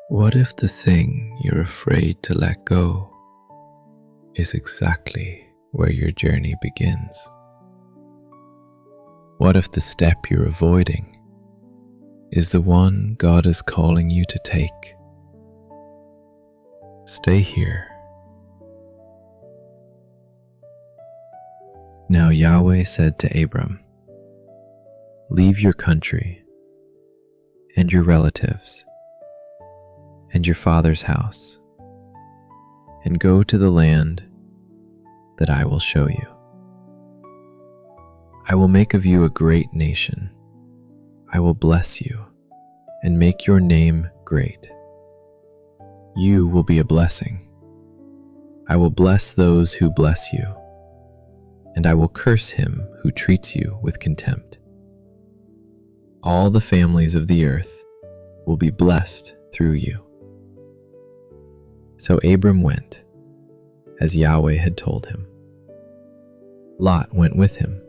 What if the thing you're afraid to let go is exactly where your journey begins? What if the step you're avoiding is the one God is calling you to take? Stay here. Now Yahweh said to Abram, "Leave your country and your relatives and your father's house, and go to the land that I will show you. I will make of you a great nation. I will bless you and make your name great. You will be a blessing. I will bless those who bless you, and I will curse him who treats you with contempt. All the families of the earth will be blessed through you." So Abram went, as Yahweh had told him. Lot went with him.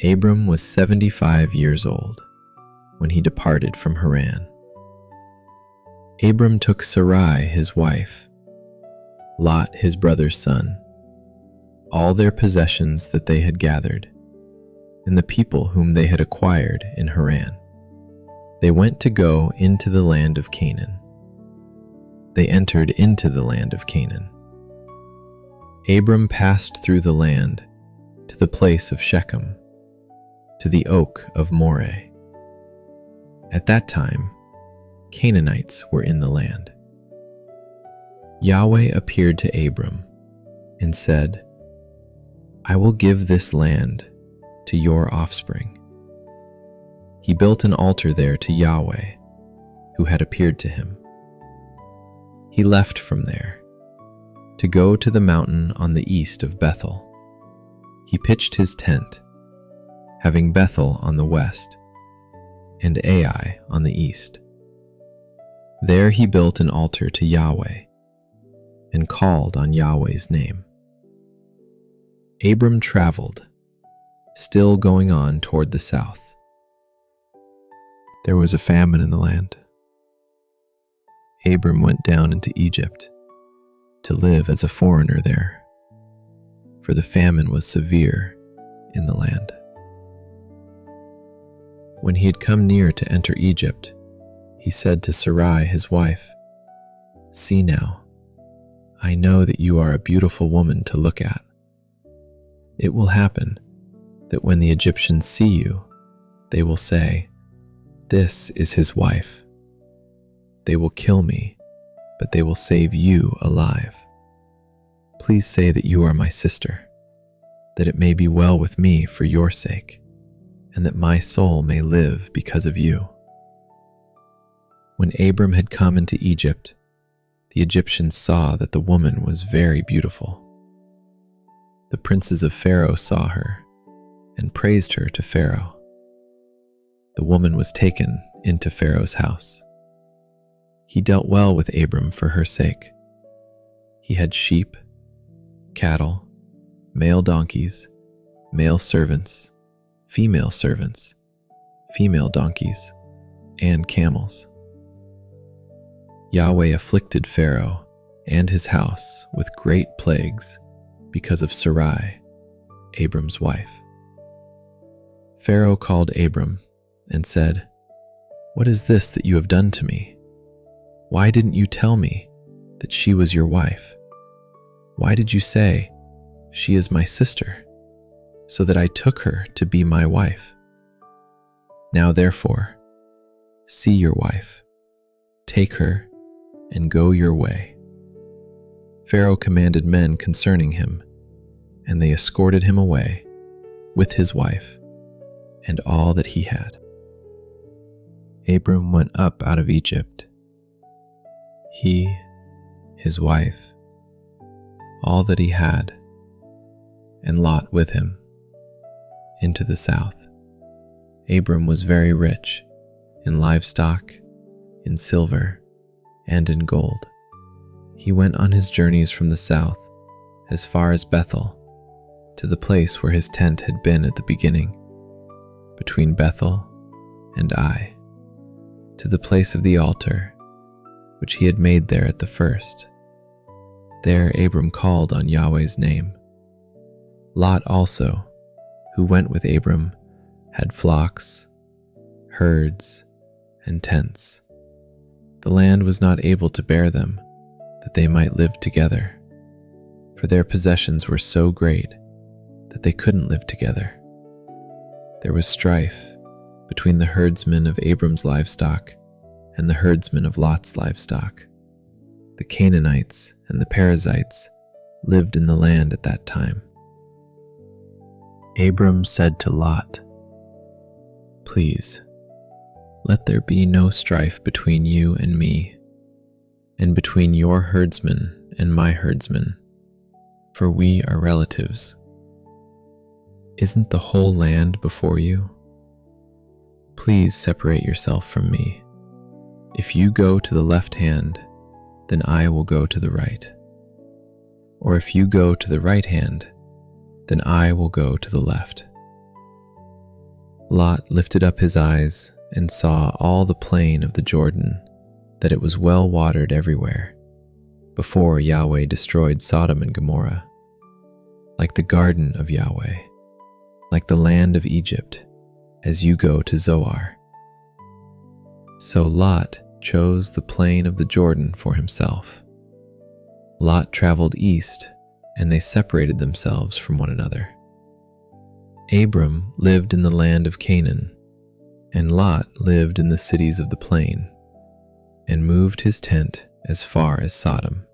Abram was 75 years old when he departed from Haran. Abram took Sarai his wife, Lot his brother's son, all their possessions that they had gathered, and the people whom they had acquired in Haran. They went to go into the land of Canaan. They entered into the land of Canaan. Abram passed through the land to the place of Shechem, to the oak of Moreh. At that time, Canaanites were in the land. Yahweh appeared to Abram and said, "I will give this land to your offspring." He built an altar there to Yahweh, who had appeared to him. He left from there to go to the mountain on the east of Bethel. He pitched his tent, having Bethel on the west and Ai on the east. There he built an altar to Yahweh and called on Yahweh's name. Abram traveled, still going on toward the south. There was a famine in the land. Abram went down into Egypt to live as a foreigner there, for the famine was severe in the land. When he had come near to enter Egypt, he said to Sarai his wife, "See now, I know that you are a beautiful woman to look at. It will happen that when the Egyptians see you, they will say, 'This is his wife.' They will kill me, but they will save you alive. Please say that you are my sister, that it may be well with me for your sake, and that my soul may live because of you." When Abram had come into Egypt, the Egyptians saw that the woman was very beautiful. The princes of Pharaoh saw her and praised her to Pharaoh. The woman was taken into Pharaoh's house. He dealt well with Abram for her sake. He had sheep, cattle, male donkeys, male servants, female donkeys, and camels. Yahweh afflicted Pharaoh and his house with great plagues because of Sarai, Abram's wife. Pharaoh called Abram and said, "What is this that you have done to me? Why didn't you tell me that she was your wife? Why did you say, 'She is my sister,' so that I took her to be my wife? Now therefore, see your wife, take her, and go your way." Pharaoh commanded men concerning him, and they escorted him away with his wife and all that he had. Abram went up out of Egypt, he, his wife, all that he had, and Lot with him, into the south. Abram was very rich in livestock, in silver, and in gold. He went on his journeys from the south as far as Bethel, to the place where his tent had been at the beginning, between Bethel and Ai, to the place of the altar which he had made there at the first. There Abram called on Yahweh's name. Lot also, who went with Abram, had flocks, herds, and tents. The land was not able to bear them, that they might live together, for their possessions were so great that they couldn't live together. There was strife between the herdsmen of Abram's livestock and the herdsmen of Lot's livestock. The Canaanites and the Perizzites lived in the land at that time. Abram said to Lot, "Please, let there be no strife between you and me, and between your herdsmen and my herdsmen, for we are relatives. Isn't the whole land before you? Please separate yourself from me. If you go to the left hand, then I will go to the right. Or if you go to the right hand, then I will go to the left." Lot lifted up his eyes and saw all the plain of the Jordan, that it was well watered everywhere, before Yahweh destroyed Sodom and Gomorrah, like the garden of Yahweh, like the land of Egypt, as you go to Zoar. So Lot chose the plain of the Jordan for himself. Lot traveled east, and they separated themselves from one another. Abram lived in the land of Canaan, and Lot lived in the cities of the plain, and moved his tent as far as Sodom.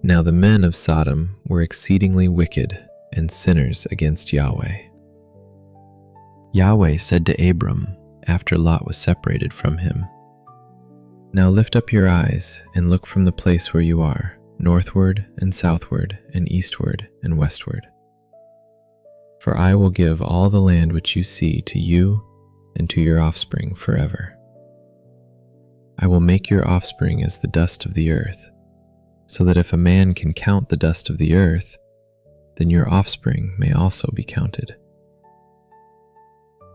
Now the men of Sodom were exceedingly wicked and sinners against Yahweh. Yahweh said to Abram, after Lot was separated from him, "Now lift up your eyes and look from the place where you are, northward and southward and eastward and westward. For I will give all the land which you see to you and to your offspring forever. I will make your offspring as the dust of the earth, so that if a man can count the dust of the earth, then your offspring may also be counted.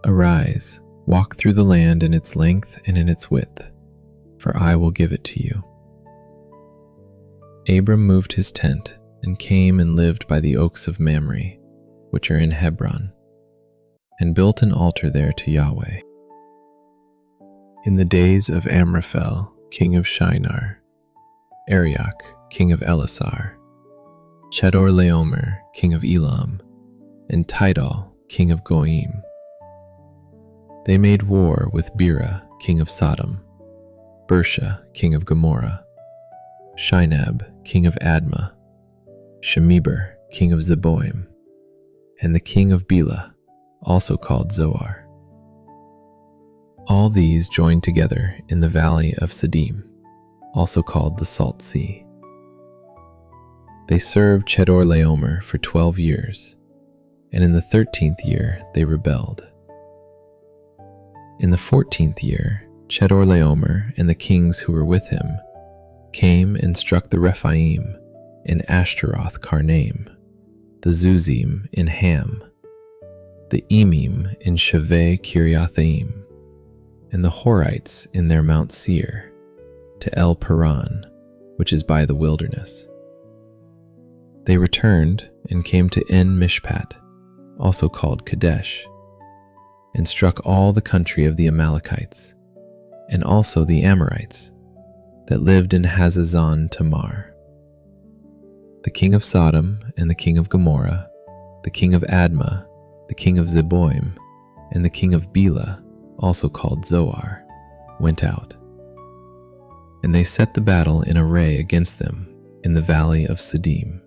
Arise, walk through the land in its length and in its width, for I will give it to you." Abram moved his tent and came and lived by the oaks of Mamre, which are in Hebron, and built an altar there to Yahweh. In the days of Amraphel, king of Shinar, Arioch, king of Elasar, Chedorlaomer, king of Elam, and Tidal, king of Goim, they made war with Bera, king of Sodom, Bersha, king of Gomorrah, Shinab, king of Admah, Shemeber, king of Zeboim, and the king of Bela, also called Zoar. All these joined together in the valley of Siddim, also called the Salt Sea. They served Chedorlaomer for 12 years, and in the 13th year they rebelled. In the 14th year, Chedorlaomer and the kings who were with him came and struck the Rephaim in Ashtaroth Karnaim, the Zuzim in Ham, the Emim in Shaveh Kiriathaim, and the Horites in their Mount Seir, to El Paran, which is by the wilderness. They returned and came to En Mishpat, also called Kadesh, and struck all the country of the Amalekites, and also the Amorites that lived in Hazazon Tamar. The king of Sodom and the king of Gomorrah, the king of Admah, the king of Zeboim, and the king of Bela, also called Zoar, went out. And they set the battle in array against them in the valley of Siddim,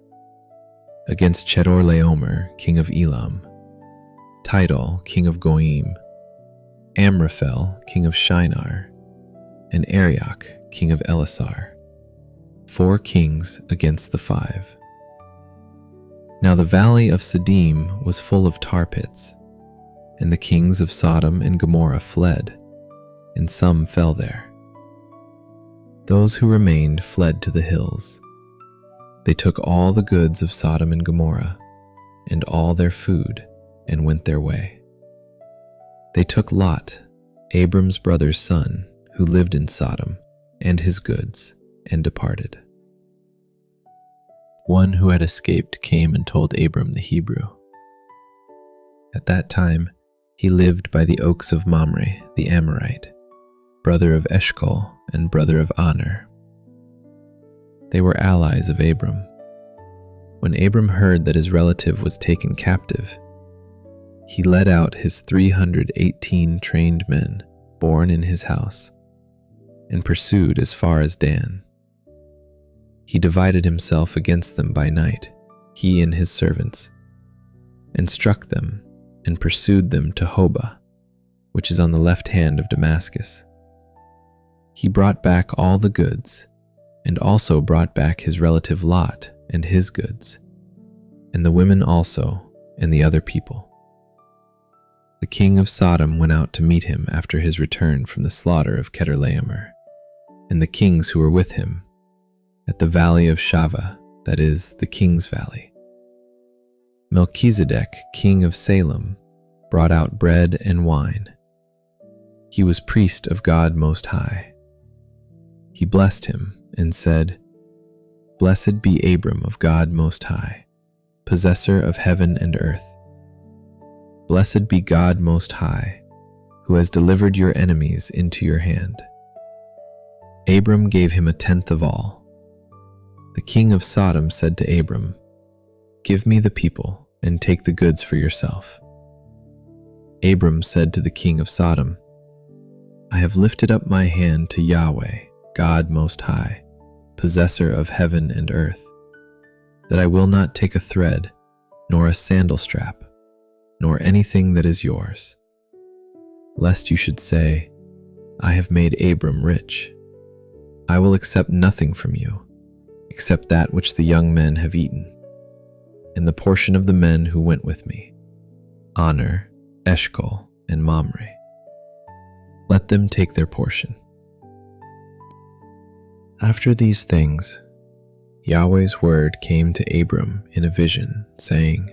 against Chedorlaomer, king of Elam, Tidal, king of Goim, Amraphel, king of Shinar, and Arioch, king of Elasar, 4 kings against the 5. Now the valley of Siddim was full of tar pits, and the kings of Sodom and Gomorrah fled, and some fell there. Those who remained fled to the hills. They took all the goods of Sodom and Gomorrah, and all their food, and went their way. They took Lot, Abram's brother's son, who lived in Sodom, and his goods, and departed. One who had escaped came and told Abram the Hebrew. At that time, he lived by the oaks of Mamre, the Amorite, brother of Eshcol and brother of Aner. They were allies of Abram. When Abram heard that his relative was taken captive, he led out his 318 trained men born in his house and pursued as far as Dan. He divided himself against them by night, he and his servants, and struck them and pursued them to Hobah, which is on the left hand of Damascus. He brought back all the goods, and also brought back his relative Lot and his goods, and the women also, and the other people. The king of Sodom went out to meet him after his return from the slaughter of Kedorlaomer, and the kings who were with him, at the valley of Shaveh, that is, the king's valley. Melchizedek, king of Salem, brought out bread and wine. He was priest of God Most High. He blessed him and said, "Blessed be Abram of God Most High, possessor of heaven and earth. Blessed be God Most High, who has delivered your enemies into your hand." Abram gave him a tenth of all. The king of Sodom said to Abram, "Give me the people and take the goods for yourself." Abram said to the king of Sodom, "I have lifted up my hand to Yahweh, God Most High, possessor of heaven and earth, that I will not take a thread, nor a sandal strap, nor anything that is yours, lest you should say, 'I have made Abram rich.' I will accept nothing from you, except that which the young men have eaten, and the portion of the men who went with me, Aner, Eshcol, and Mamre. Let them take their portion." After these things, Yahweh's word came to Abram in a vision, saying,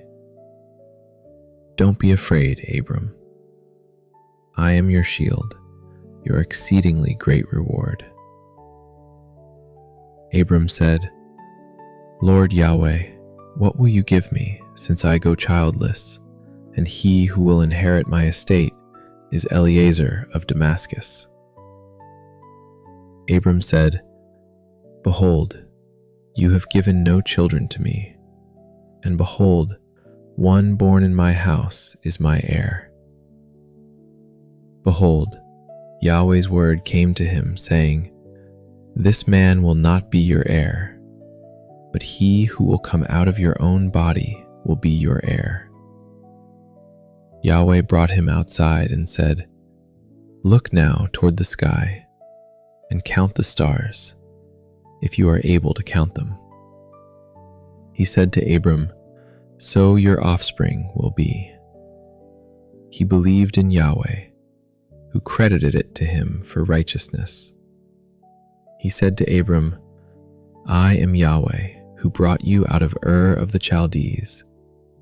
"Don't be afraid, Abram. I am your shield, your exceedingly great reward." Abram said, "Lord Yahweh, what will you give me, since I go childless, and he who will inherit my estate is Eliezer of Damascus?" Abram said, "Behold, you have given no children to me, and behold, one born in my house is my heir." Behold, Yahweh's word came to him, saying, "This man will not be your heir, but he who will come out of your own body will be your heir." Yahweh brought him outside and said, "Look now toward the sky and count the stars, if you are able to count them." He said to Abram, "So your offspring will be." He believed in Yahweh, who credited it to him for righteousness. He said to Abram, "I am Yahweh, who brought you out of Ur of the Chaldees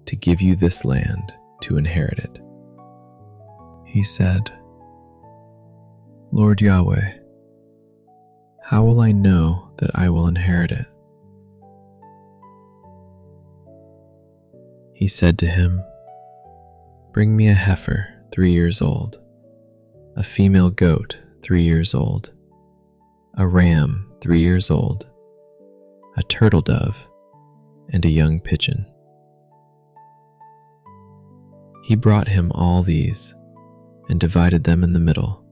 to give you this land to inherit it." He said, "Lord Yahweh, how will I know that I will inherit it?" He said to him, "Bring me a heifer 3 years old, a female goat 3 years old, a ram 3 years old, a turtle dove, and a young pigeon." He brought him all these and divided them in the middle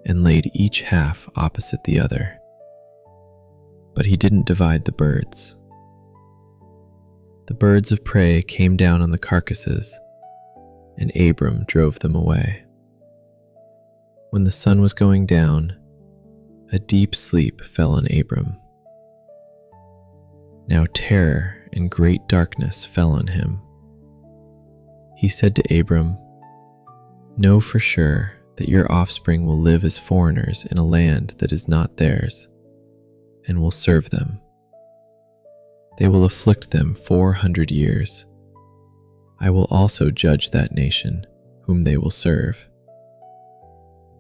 and laid each half opposite the other. But he didn't divide the birds. The birds of prey came down on the carcasses, and Abram drove them away. When the sun was going down, a deep sleep fell on Abram. Now terror and great darkness fell on him. He said to Abram, "Know for sure that your offspring will live as foreigners in a land that is not theirs, and will serve them. They will afflict them 400 years. I will also judge that nation, whom they will serve.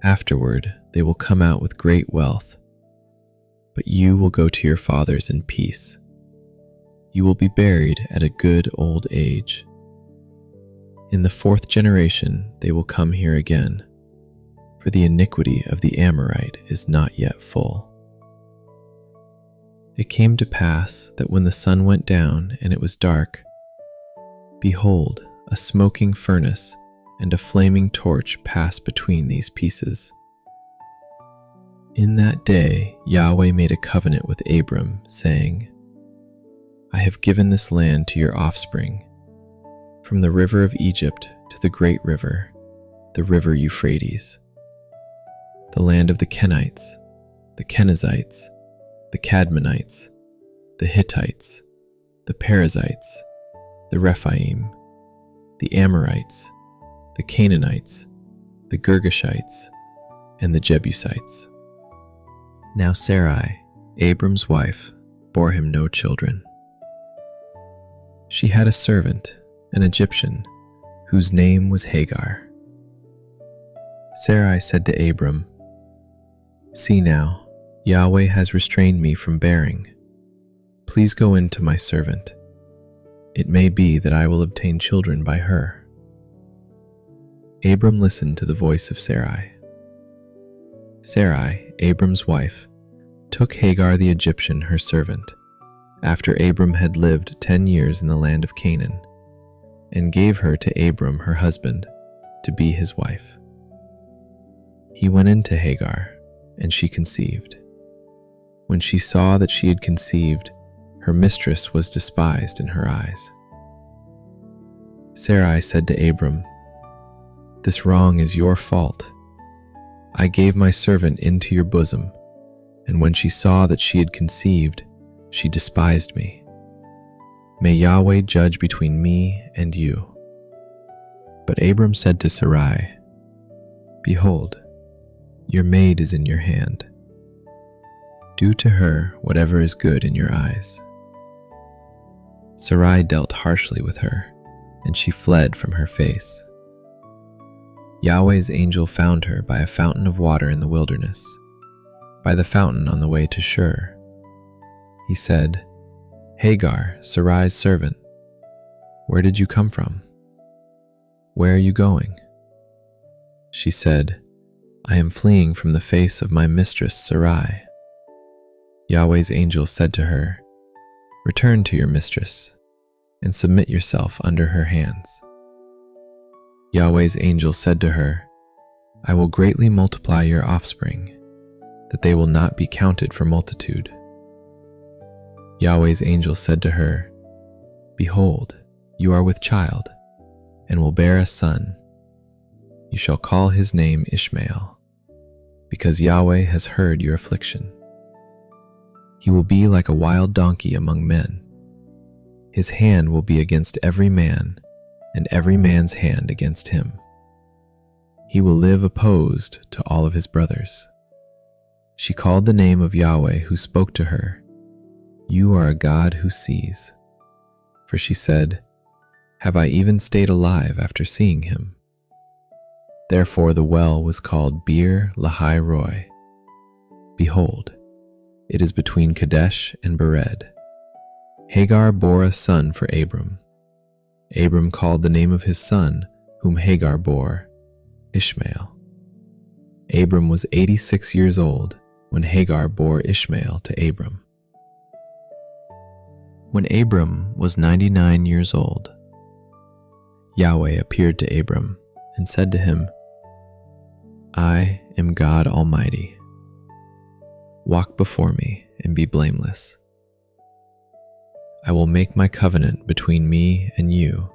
Afterward, they will come out with great wealth, but you will go to your fathers in peace. You will be buried at a good old age. In the 4th generation they will come here again, for the iniquity of the Amorite is not yet full. It came to pass that when the sun went down and it was dark, behold, a smoking furnace and a flaming torch passed between these pieces. In that day Yahweh made a covenant with Abram, saying, I have given this land to your offspring, from the river of Egypt to the great river, the river Euphrates, the land of the Kenites, the Kenizzites, the Cadmonites, the Hittites, the Perizzites, the Rephaim, the Amorites, the Canaanites, the Girgashites, and the Jebusites. Now Sarai, Abram's wife, bore him no children. She had a servant, an Egyptian, whose name was Hagar. Sarai said to Abram, See now, Yahweh has restrained me from bearing. Please go in to my servant. It may be that I will obtain children by her. Abram listened to the voice of Sarai. Sarai, Abram's wife, took Hagar the Egyptian, her servant, after Abram had lived 10 years in the land of Canaan, and gave her to Abram, her husband, to be his wife. He went in to Hagar, and she conceived. When she saw that she had conceived, her mistress was despised in her eyes. Sarai said to Abram, This wrong is your fault. I gave my servant into your bosom, and when she saw that she had conceived, she despised me. May Yahweh judge between me and you. But Abram said to Sarai, Behold, your maid is in your hand. Do to her whatever is good in your eyes. Sarai dealt harshly with her, and she fled from her face. Yahweh's angel found her by a fountain of water in the wilderness, by the fountain on the way to Shur. He said, Hagar, Sarai's servant, where did you come from? Where are you going? She said, I am fleeing from the face of my mistress Sarai. Yahweh's angel said to her, Return to your mistress, and submit yourself under her hands. Yahweh's angel said to her, I will greatly multiply your offspring, that they will not be counted for multitude. Yahweh's angel said to her, Behold, you are with child, and will bear a son. You shall call his name Ishmael, because Yahweh has heard your affliction. He will be like a wild donkey among men. His hand will be against every man, and every man's hand against him. He will live opposed to all of his brothers. She called the name of Yahweh who spoke to her, You are a God who sees. For she said, Have I even stayed alive after seeing him? Therefore the well was called Beer Lahai Roi. Behold, it is between Kadesh and Bered. Hagar bore a son for Abram. Abram called the name of his son, whom Hagar bore, Ishmael. Abram was 86 years old when Hagar bore Ishmael to Abram. When Abram was 99 years old, Yahweh appeared to Abram and said to him, I am God Almighty. Walk before me and be blameless. I will make my covenant between me and you,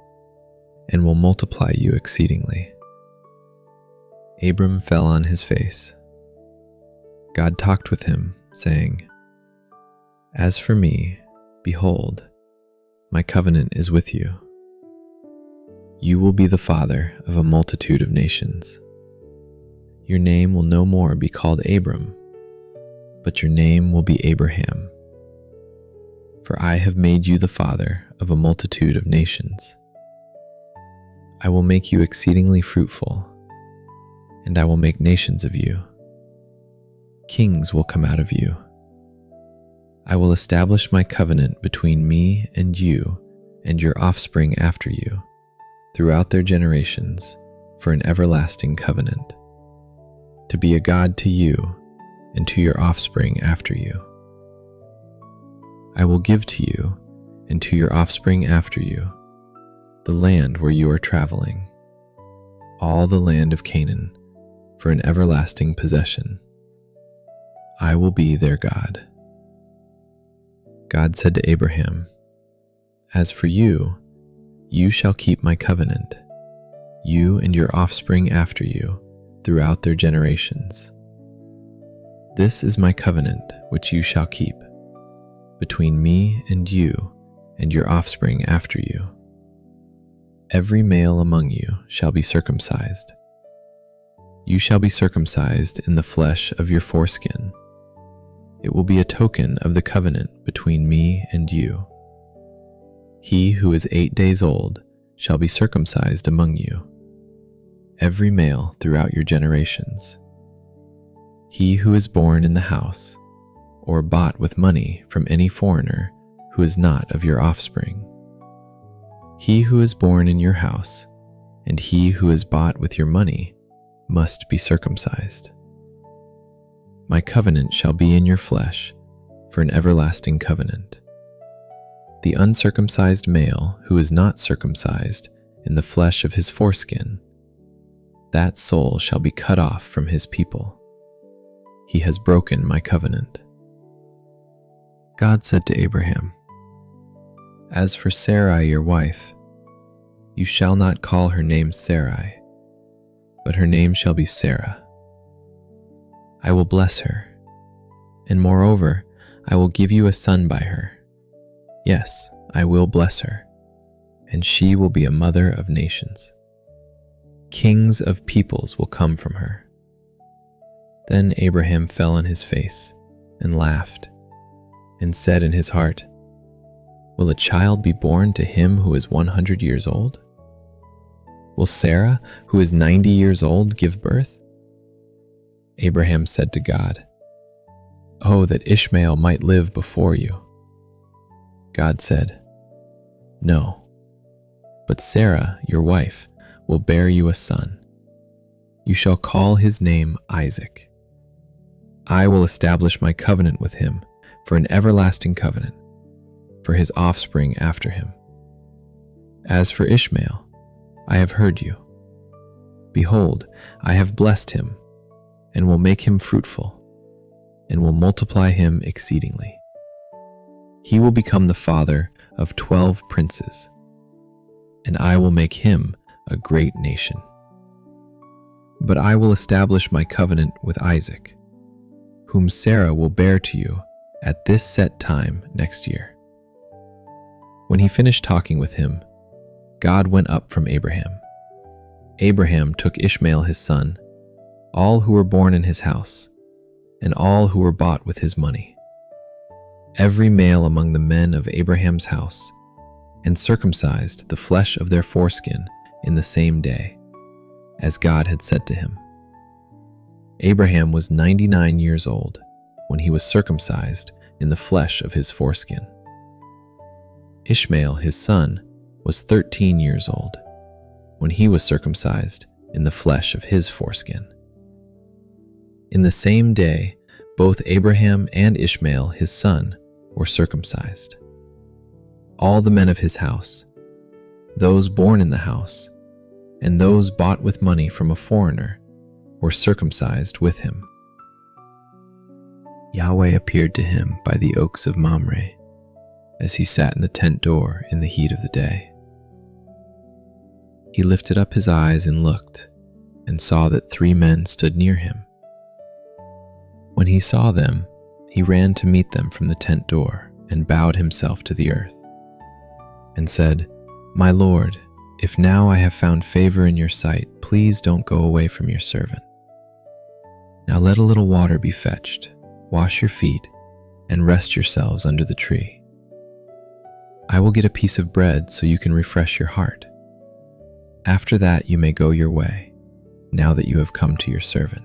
and will multiply you exceedingly. Abram fell on his face. God talked with him, saying, As for me, behold, my covenant is with you. You will be the father of a multitude of nations. Your name will no more be called Abram, but your name will be Abraham. For I have made you the father of a multitude of nations. I will make you exceedingly fruitful, and I will make nations of you. Kings will come out of you, I will establish my covenant between me and you and your offspring after you, throughout their generations, for an everlasting covenant, to be a God to you and to your offspring after you. I will give to you and to your offspring after you the land where you are traveling, all the land of Canaan, for an everlasting possession. I will be their God. God said to Abraham, "As for you, you shall keep my covenant, you and your offspring after you, throughout their generations. This is my covenant which you shall keep, between me and you and your offspring after you. Every male among you shall be circumcised. You shall be circumcised in the flesh of your foreskin. It will be a token of the covenant between me and you. He who is 8 days old shall be circumcised among you, every male throughout your generations. He who is born in the house, or bought with money from any foreigner who is not of your offspring. He who is born in your house, and he who is bought with your money, must be circumcised. My covenant shall be in your flesh for an everlasting covenant. The uncircumcised male who is not circumcised in the flesh of his foreskin, that soul shall be cut off from his people. He has broken my covenant." God said to Abraham, "As for Sarai your wife, you shall not call her name Sarai, but her name shall be Sarah. I will bless her, and moreover, I will give you a son by her. Yes, I will bless her, and she will be a mother of nations. Kings of peoples will come from her." Then Abraham fell on his face and laughed, and said in his heart, "Will a child be born to him who is 100 years old? Will Sarah, who is 90 years old, give birth?" Abraham said to God, "Oh, that Ishmael might live before you." God said, "No, but Sarah, your wife, will bear you a son. You shall call his name Isaac. I will establish my covenant with him for an everlasting covenant, for his offspring after him. As for Ishmael, I have heard you. Behold, I have blessed him, and will make him fruitful, and will multiply him exceedingly. He will become the father of 12 princes, and I will make him a great nation. But I will establish my covenant with Isaac, whom Sarah will bear to you at this set time next year." When he finished talking with him, God went up from Abraham. Abraham took Ishmael his son, all who were born in his house, and all who were bought with his money, every male among the men of Abraham's house, and circumcised the flesh of their foreskin in the same day, as God had said to him. Abraham was 99 years old when he was circumcised in the flesh of his foreskin. Ishmael, his son, was 13 years old when he was circumcised in the flesh of his foreskin. In the same day, both Abraham and Ishmael, his son, were circumcised. All the men of his house, those born in the house, and those bought with money from a foreigner, were circumcised with him. Yahweh appeared to him by the oaks of Mamre, as he sat in the tent door in the heat of the day. He lifted up his eyes and looked, and saw that 3 men stood near him. When he saw them, he ran to meet them from the tent door and bowed himself to the earth, and said, "My Lord, if now I have found favor in your sight, please don't go away from your servant. Now let a little water be fetched, wash your feet, and rest yourselves under the tree. I will get a piece of bread so you can refresh your heart. After that you may go your way, now that you have come to your servant."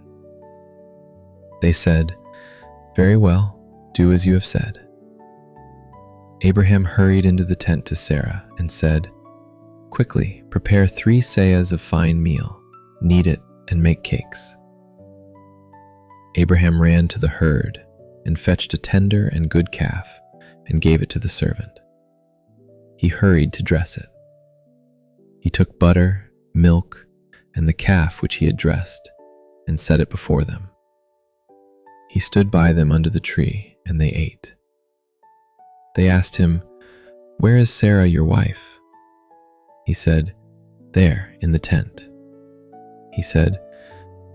They said, "Very well, do as you have said." Abraham hurried into the tent to Sarah and said, "Quickly, prepare 3 seahs of fine meal, knead it, and make cakes." Abraham ran to the herd and fetched a tender and good calf and gave it to the servant. He hurried to dress it. He took butter, milk, and the calf which he had dressed and set it before them. He stood by them under the tree, and they ate. They asked him, "Where is Sarah, your wife?" He said, "There, in the tent." He said,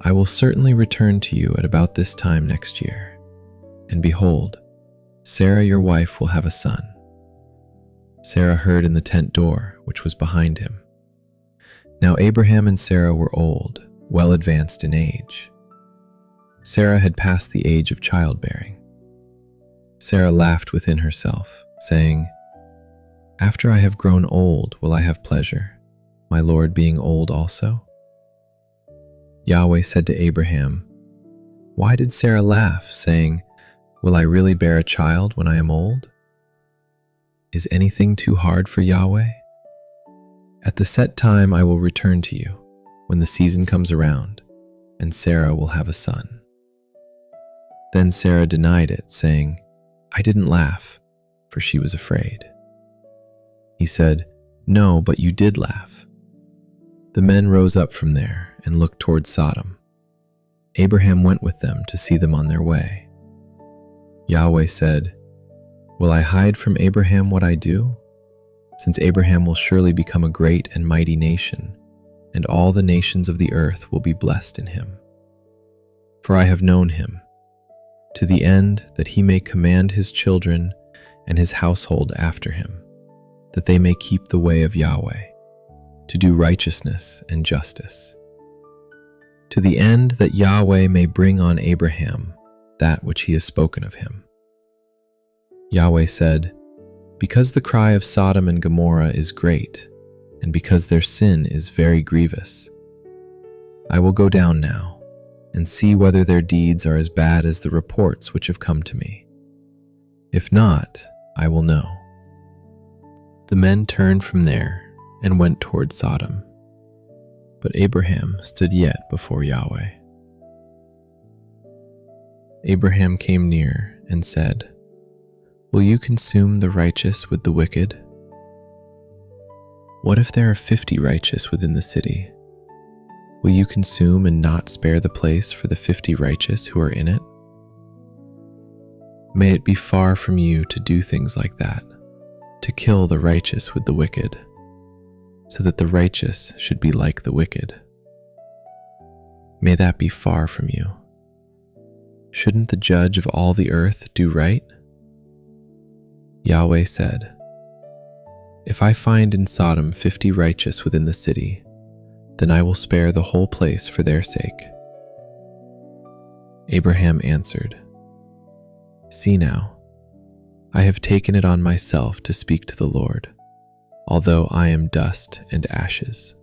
"I will certainly return to you at about this time next year, and behold, Sarah your wife will have a son." Sarah heard in the tent door, which was behind him. Now Abraham and Sarah were old, well advanced in age. Sarah had passed the age of childbearing. Sarah laughed within herself, saying, "After I have grown old will I have pleasure, my Lord being old also?" Yahweh said to Abraham, "Why did Sarah laugh, saying, 'Will I really bear a child when I am old?' Is anything too hard for Yahweh? At the set time I will return to you, when the season comes around, and Sarah will have a son." Then Sarah denied it, saying, "I didn't laugh," for she was afraid. He said, "No, but you did laugh." The men rose up from there and looked toward Sodom. Abraham went with them to see them on their way. Yahweh said, "Will I hide from Abraham what I do? Since Abraham will surely become a great and mighty nation, and all the nations of the earth will be blessed in him. For I have known him, to the end that he may command his children and his household after him, that they may keep the way of Yahweh, to do righteousness and justice, to the end that Yahweh may bring on Abraham that which he has spoken of him." Yahweh said, "Because the cry of Sodom and Gomorrah is great, and because their sin is very grievous, I will go down now and see whether their deeds are as bad as the reports which have come to me. If not, I will know." The men turned from there and went toward Sodom, but Abraham stood yet before Yahweh. Abraham came near and said, "Will you consume the righteous with the wicked? What if there are 50 righteous within the city? Will you consume and not spare the place for the 50 righteous who are in it? May it be far from you to do things like that, to kill the righteous with the wicked, so that the righteous should be like the wicked. May that be far from you. Shouldn't the judge of all the earth do right?" Yahweh said, "If I find in Sodom 50 righteous within the city, then I will spare the whole place for their sake." Abraham answered, "See now, I have taken it on myself to speak to the Lord, although I am dust and ashes.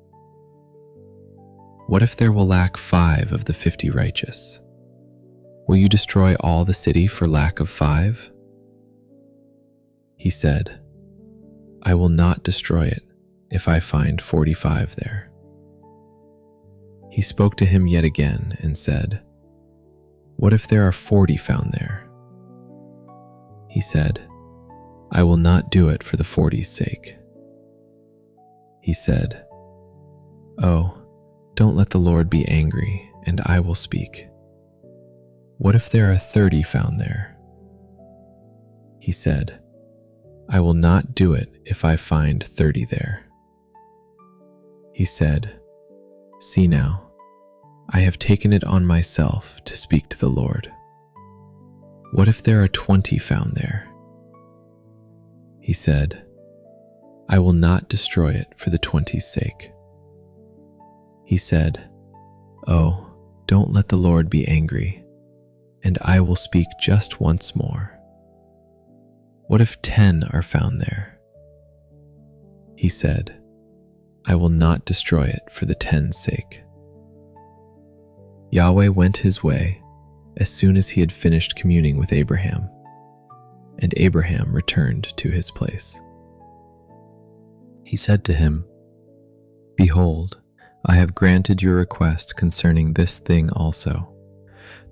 What if there will lack 5 of the 50 righteous? Will you destroy all the city for lack of 5? He said, "I will not destroy it if I find 45 there." He spoke to him yet again and said, "What if there are 40 found there?" He said, "I will not do it for the 40's sake." He said, "Oh, don't let the Lord be angry, and I will speak. What if there are 30 found there?" He said, "I will not do it if I find 30 there." He said, "See now, I have taken it on myself to speak to the Lord. What if there are 20 found there?" He said, "I will not destroy it for the 20's sake." He said, "Oh, don't let the Lord be angry, and I will speak just once more. What if 10 are found there?" He said, "I will not destroy it for the 10's sake." Yahweh went his way as soon as he had finished communing with Abraham. and Abraham returned to his place. He said to him, "Behold, I have granted your request concerning this thing also,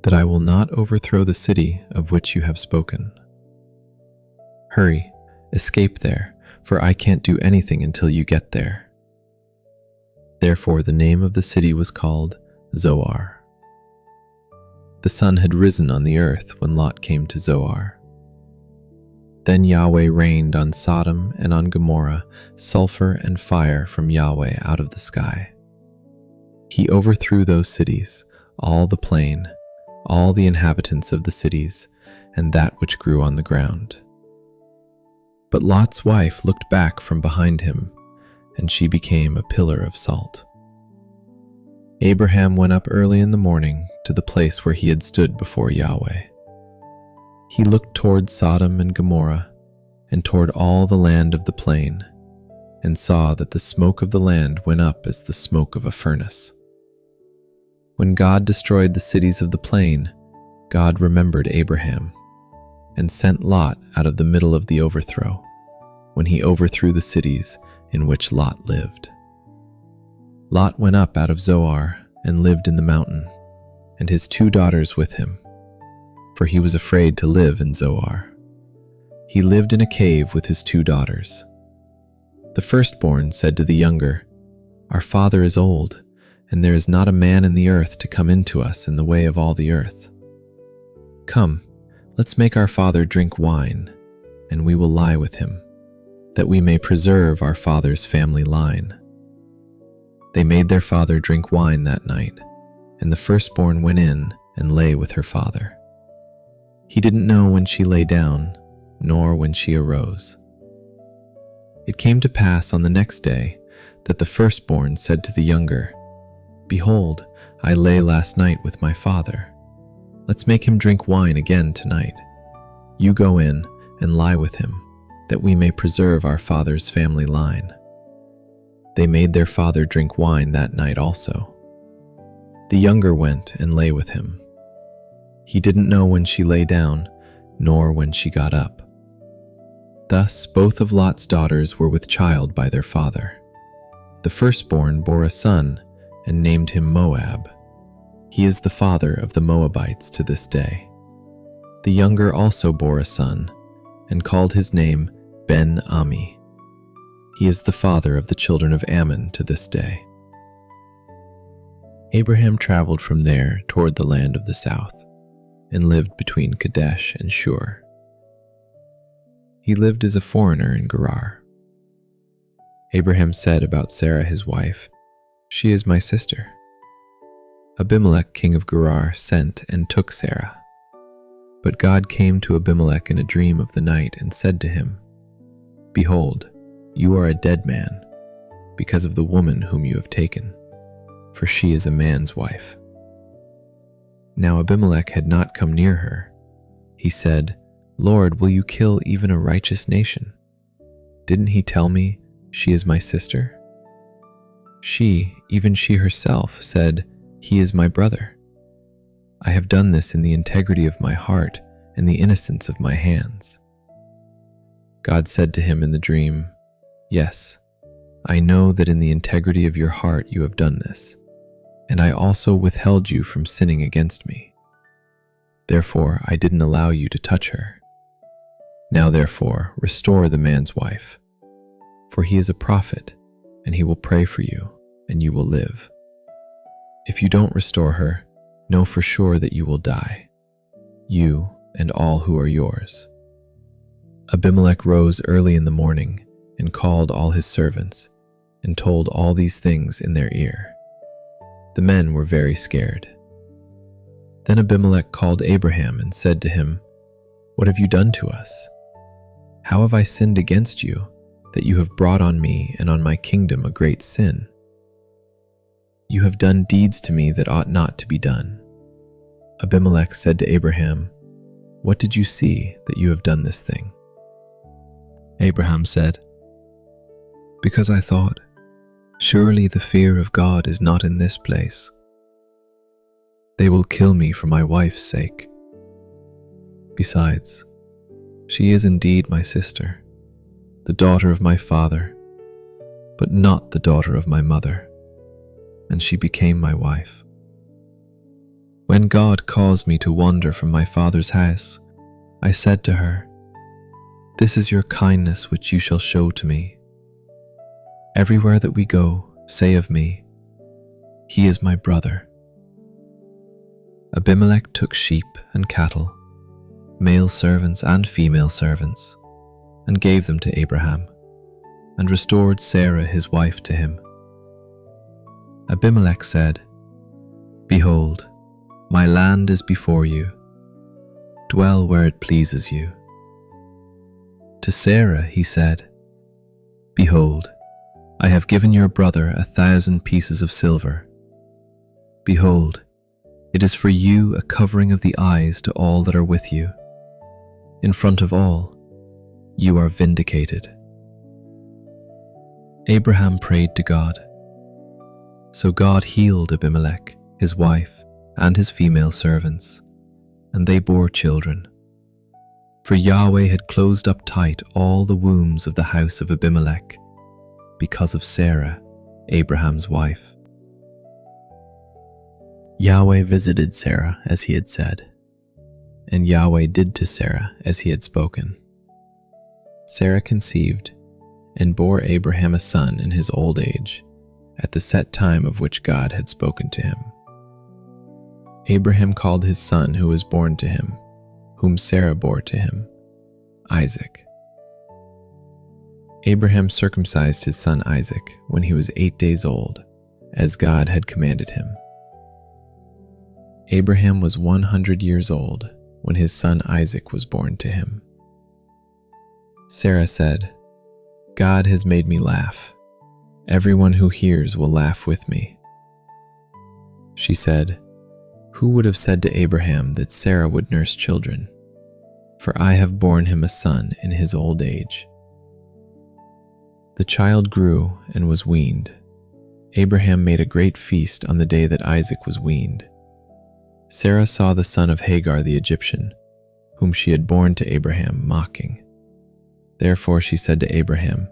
that I will not overthrow the city of which you have spoken. Hurry, escape there, for I can't do anything until you get there." Therefore the name of the city was called Zoar. The sun had risen on the earth when Lot came to Zoar. Then Yahweh rained on Sodom and on Gomorrah sulfur and fire from Yahweh out of the sky. He overthrew those cities, all the plain, all the inhabitants of the cities, and that which grew on the ground. But Lot's wife looked back from behind him, and she became a pillar of salt. Abraham went up early in the morning to the place where he had stood before Yahweh. He looked toward Sodom and Gomorrah, and toward all the land of the plain, and saw that the smoke of the land went up as the smoke of a furnace. When God destroyed the cities of the plain, God remembered Abraham, and sent Lot out of the middle of the overthrow, when he overthrew the cities in which Lot lived. Lot went up out of Zoar and lived in the mountain, and his 2 daughters with him, for he was afraid to live in Zoar. He lived in a cave with his 2 daughters. The firstborn said to the younger, "Our father is old, and there is not a man in the earth to come into us in the way of all the earth. Come, let's make our father drink wine, and we will lie with him, that we may preserve our father's family line." They made their father drink wine that night, and the firstborn went in and lay with her father. He didn't know when she lay down, nor when she arose. It came to pass on the next day that the firstborn said to the younger, "Behold, I lay last night with my father. Let's make him drink wine again tonight. You go in and lie with him, that we may preserve our father's family line." They made their father drink wine that night also. The younger went and lay with him. He didn't know when she lay down, nor when she got up. Thus both of Lot's daughters were with child by their father. The firstborn bore a son and named him Moab. He is the father of the Moabites to this day. The younger also bore a son and called his name Ben-Ami. He is the father of the children of Ammon to this day. Abraham traveled from there toward the land of the south, and lived between Kadesh and Shur. He lived as a foreigner in Gerar. Abraham said about Sarah his wife, "She is my sister." Abimelech king of Gerar sent and took Sarah. But God came to Abimelech in a dream of the night and said to him, "Behold, you are a dead man, because of the woman whom you have taken, for she is a man's wife." Now Abimelech had not come near her. He said, "Lord, will you kill even a righteous nation? Didn't he tell me, 'She is my sister'?" She, even she herself, said, "He is my brother." I have done this in the integrity of my heart and the innocence of my hands. God said to him in the dream, "Yes, I know that in the integrity of your heart you have done this, and I also withheld you from sinning against me. Therefore I didn't allow you to touch her. Now therefore restore the man's wife, for he is a prophet, and he will pray for you, and you will live. If you don't restore her, know for sure that you will die, you and all who are yours." Abimelech rose early in the morning and called all his servants, and told all these things in their ear. The men were very scared. Then Abimelech called Abraham and said to him, "What have you done to us? How have I sinned against you, that you have brought on me and on my kingdom a great sin? You have done deeds to me that ought not to be done." Abimelech said to Abraham, "What did you see that you have done this thing?" Abraham said, "Because I thought, surely the fear of God is not in this place. They will kill me for my wife's sake. Besides, She is indeed my sister, the daughter of my father, but not the daughter of my mother, and she became my wife. When God caused me to wander from my father's house, I said to her, 'This is your kindness which you shall show to me. Everywhere that we go, say of me, he is my brother.' Abimelech took sheep and cattle, male servants and female servants, and gave them to Abraham, and restored Sarah his wife to him. Abimelech said, 'Behold, my land is before you. Dwell where it pleases you.' To Sarah he said, 'Behold, I have given your brother 1,000 pieces of silver. Behold, it is for you a covering of the eyes to all that are with you. In front of all, you are vindicated.' Abraham prayed to God. So God healed Abimelech, his wife, and his female servants, and they bore children. For Yahweh had closed up tight all the wombs of the house of Abimelech because of Sarah, Abraham's wife. Yahweh visited Sarah as he had said, and Yahweh did to Sarah as he had spoken. Sarah conceived and bore Abraham a son in his old age, at the set time of which God had spoken to him. Abraham called his son who was born to him, whom Sarah bore to him, Isaac. Abraham circumcised his son Isaac when he was 8 days old, as God had commanded him. Abraham was 100 years old when his son Isaac was born to him. Sarah said, "God has made me laugh. Everyone who hears will laugh with me." She said, "Who would have said to Abraham that Sarah would nurse children? For I have borne him a son in his old age." The child grew and was weaned. Abraham made a great feast on the day that Isaac was weaned. Sarah saw the son of Hagar the Egyptian, whom she had borne to Abraham, mocking. Therefore she said to Abraham,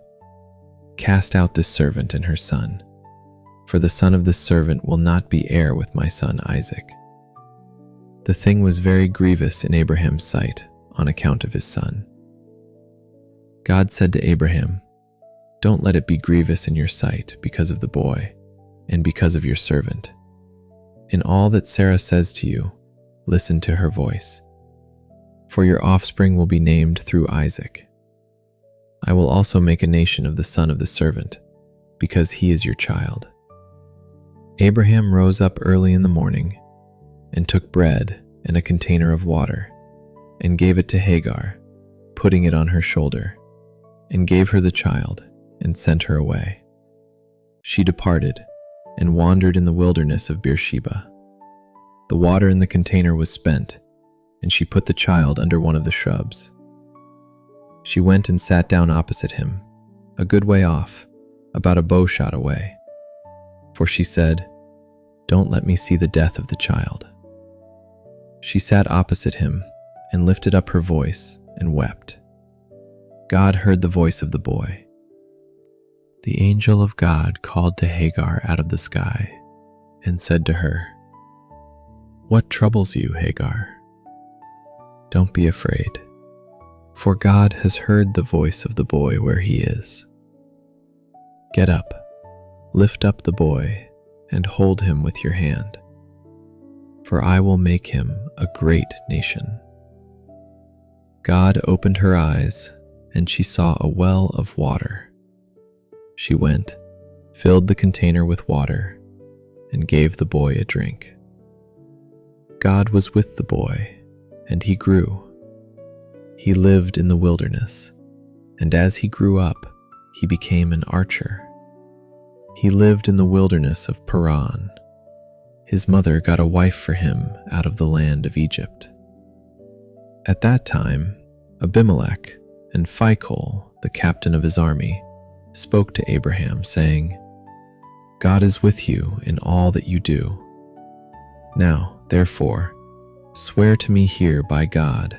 "Cast out this servant and her son, for the son of this servant will not be heir with my son Isaac." The thing was very grievous in Abraham's sight on account of his son. God said to Abraham, "Don't let it be grievous in your sight because of the boy and because of your servant. In all that Sarah says to you, listen to her voice. For your offspring will be named through Isaac. I will also make a nation of the son of the servant, because he is your child." Abraham rose up early in the morning and took bread and a container of water and gave it to Hagar, putting it on her shoulder, and gave her the child and sent her away. She departed and wandered in the wilderness of Beersheba. The water in the container was spent, and she put the child under one of the shrubs. She went and sat down opposite him, a good way off, about a bow shot away. For she said, "Don't let me see the death of the child." She sat opposite him and lifted up her voice and wept. God heard the voice of the boy. The angel of God called to Hagar out of the sky and said to her, "What troubles you, Hagar? Don't be afraid, for God has heard the voice of the boy where he is. Get up, lift up the boy, and hold him with your hand, for I will make him a great nation." God opened her eyes, and she saw a well of water. She went, filled the container with water, and gave the boy a drink. God was with the boy, and he grew. He lived in the wilderness, and as he grew up, he became an archer. He lived in the wilderness of Paran. His mother got a wife for him out of the land of Egypt. At that time, Abimelech and Phicol, the captain of his army, spoke to Abraham, saying, "God is with you in all that you do. Now, therefore, swear to me here by God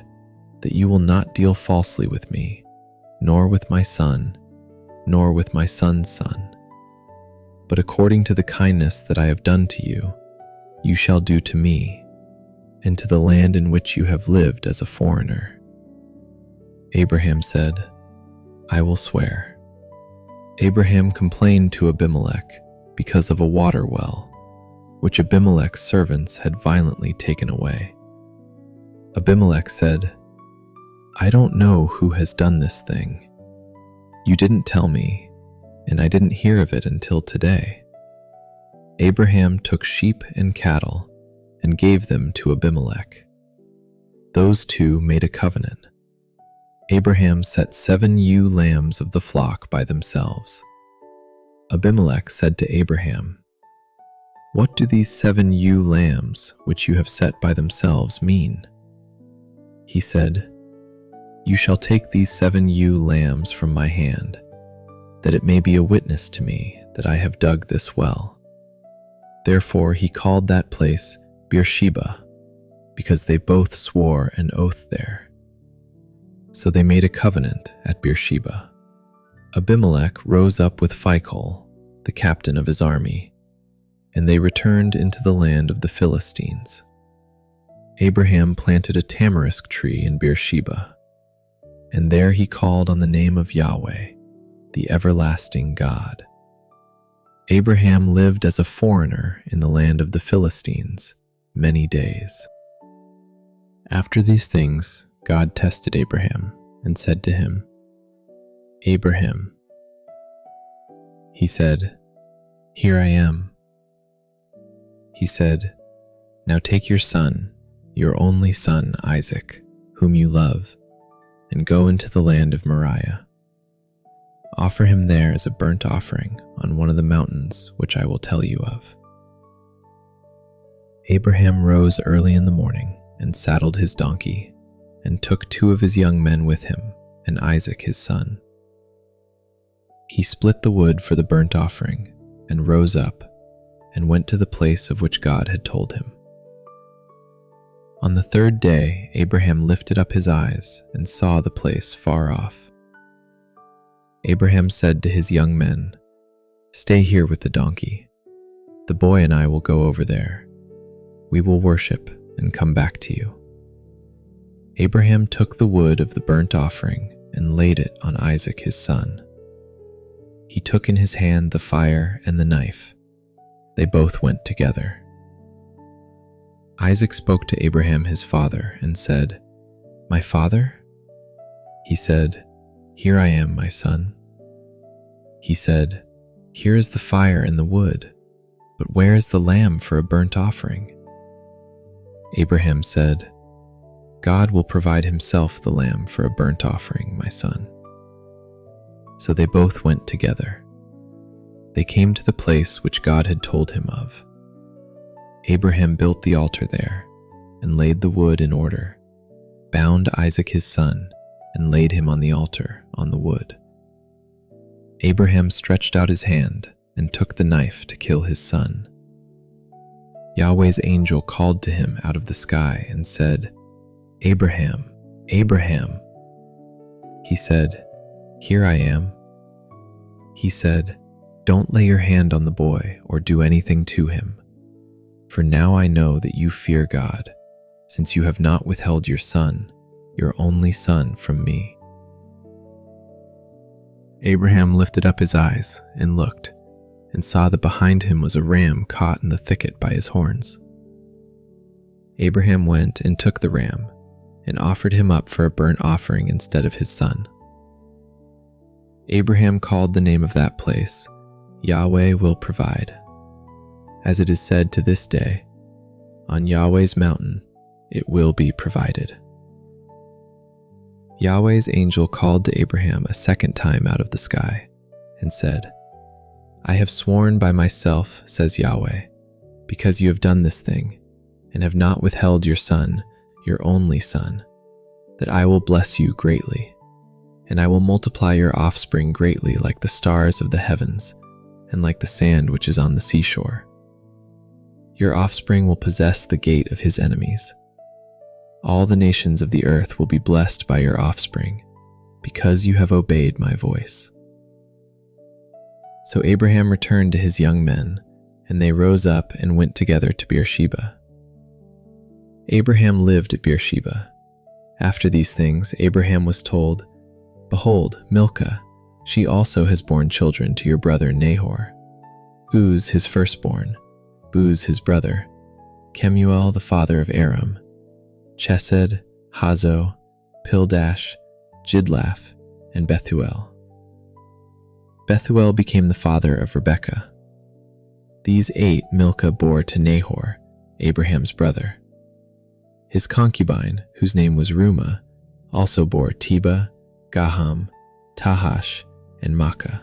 that you will not deal falsely with me, nor with my son, nor with my son's son. But according to the kindness that I have done to you, you shall do to me, and to the land in which you have lived as a foreigner." Abraham said, "I will swear." Abraham complained to Abimelech because of a water well, which Abimelech's servants had violently taken away. Abimelech said, "I don't know who has done this thing. You didn't tell me, and I didn't hear of it until today." Abraham took sheep and cattle and gave them to Abimelech. Those two made a covenant. Abraham set 7 ewe lambs of the flock by themselves. Abimelech said to Abraham, "What do these 7 ewe lambs which you have set by themselves mean?" He said, "You shall take these 7 ewe lambs from my hand, that it may be a witness to me that I have dug this well." Therefore he called that place Beersheba, because they both swore an oath there. So they made a covenant at Beersheba. Abimelech rose up with Phicol, the captain of his army, and they returned into the land of the Philistines. Abraham planted a tamarisk tree in Beersheba, and there he called on the name of Yahweh, the everlasting God. Abraham lived as a foreigner in the land of the Philistines many days. After these things, God tested Abraham and said to him, "Abraham." He said, "Here I am." He said, "Now take your son, your only son Isaac, whom you love, and go into the land of Moriah. Offer him there as a burnt offering on one of the mountains which I will tell you of." Abraham rose early in the morning and saddled his donkey, and took 2 of his young men with him and Isaac his son. He split the wood for the burnt offering and rose up and went to the place of which God had told him. On the 3rd day, Abraham lifted up his eyes and saw the place far off. Abraham said to his young men, "Stay here with the donkey. The boy and I will go over there. We will worship and come back to you." Abraham took the wood of the burnt offering and laid it on Isaac his son. He took in his hand the fire and the knife. They both went together. Isaac spoke to Abraham his father and said, "My father?" He said, "Here I am, my son." He said, "Here is the fire and the wood, but where is the lamb for a burnt offering?" Abraham said, "God will provide himself the lamb for a burnt offering, my son." So they both went together. They came to the place which God had told him of. Abraham built the altar there and laid the wood in order, bound Isaac his son, and laid him on the altar on the wood. Abraham stretched out his hand and took the knife to kill his son. Yahweh's angel called to him out of the sky and said, "Abraham, Abraham." He said, "Here I am." He said, "Don't lay your hand on the boy or do anything to him. For now I know that you fear God, since you have not withheld your son, your only son, from me." Abraham lifted up his eyes and looked, and saw that behind him was a ram caught in the thicket by his horns. Abraham went and took the ram, and offered him up for a burnt offering instead of his son. Abraham called the name of that place, "Yahweh will provide." As it is said to this day, "On Yahweh's mountain it will be provided." Yahweh's angel called to Abraham a second time out of the sky and said, "I have sworn by myself, says Yahweh, because you have done this thing and have not withheld your son, your only son, that I will bless you greatly, and I will multiply your offspring greatly like the stars of the heavens and like the sand which is on the seashore. Your offspring will possess the gate of his enemies. All the nations of the earth will be blessed by your offspring, because you have obeyed my voice." So Abraham returned to his young men, and they rose up and went together to Beersheba. Abraham lived at Beersheba. After these things, Abraham was told, "Behold, Milcah, she also has borne children to your brother Nahor, Uz his firstborn, Buz his brother, Kemuel the father of Aram, Chesed, Hazo, Pildash, Jidlaph, and Bethuel." Bethuel became the father of Rebekah. These 8 Milcah bore to Nahor, Abraham's brother. His concubine, whose name was Reumah, also bore Tebah, Gaham, Tahash, and Makkah.